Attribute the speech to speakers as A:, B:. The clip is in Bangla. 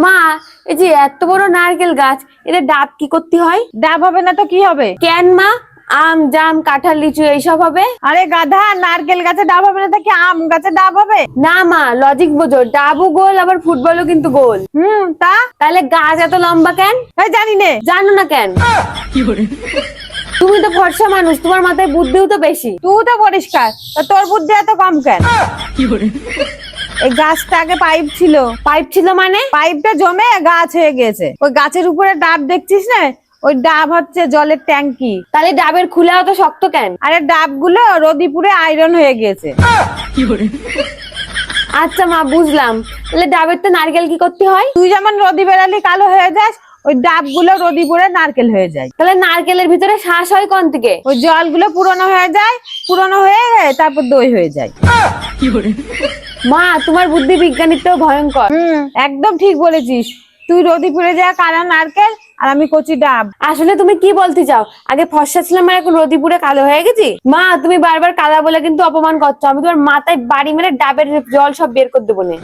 A: মা, এই যে এত বড় নারকেল গাছ, এটা ডাব কি করতে হয়?
B: ডাব হবে না তো কি হবে?
A: কেন মা? আম, জাম, কাঁঠাল, লিচু এইসব হবে।
B: আরে গাধা, নারকেল গাছে ডাব হবে না তো কি আম গাছে ডাব হবে?
A: না মা, লজিক বোঝো, ডাবও গোল আবার ফুটবলও কিন্তু গোল।
B: তা
A: তাহলে গাছ এত লম্বা কেন?
B: জানি নে।
A: জানো না কেন? তুমি তো ফর্সা মানুষ, তোমার মাথায় বুদ্ধিও তো বেশি।
B: তুই তো পরিষ্কার, তা তোর বুদ্ধি এত কম কেন? এই গাছটা আগে পাইপ ছিল।
A: পাইপ ছিল মানে?
B: পাইপটা জমে গাছ হয়ে গেছে। ওই গাছের উপরে ডাব দেখছিস না, ওই ডাব হচ্ছে জলের ট্যাঙ্কি।
A: তাহলে ডাবের খুলাও তো শক্ত কেন?
B: আরে ডাবগুলো রোদিপুরে আয়রন হয়ে গেছে।
A: আচ্ছা মা, বুঝলাম। তাহলে ডাবের তো নারকেল কি করতে হয়?
B: তুই যেমন রোদি বেড়ালি কালো হয়ে যাস, ওই ডাবগুলো রোদিপুরে নারকেল হয়ে যায়।
A: তাহলে নারকেলের ভিতরে শ্বাস হয় কোন থেকে?
B: ওই জলগুলো পুরনো হয়ে যায়, পুরনো হয়ে তারপর দই হয়ে যায়।
A: মা, তোমার বুদ্ধি বিজ্ঞানীর তো ভয়ঙ্কর।
B: একদম ঠিক বলেছিস। তুই রোদিপুরে যা কালো নারকেল, আর আমি কচি ডাব।
A: আসলে তুমি কি বলতে চাও? আগে ফর্সা ছিলাম আর এখন রোদিপুরে কালো হয়ে গেছি? মা, তুমি বারবার কালা বলে কিন্তু অপমান করছো। আমি তোমার মাথায় বাড়ি মেরে ডাবের জল সব বের করে দেবো না।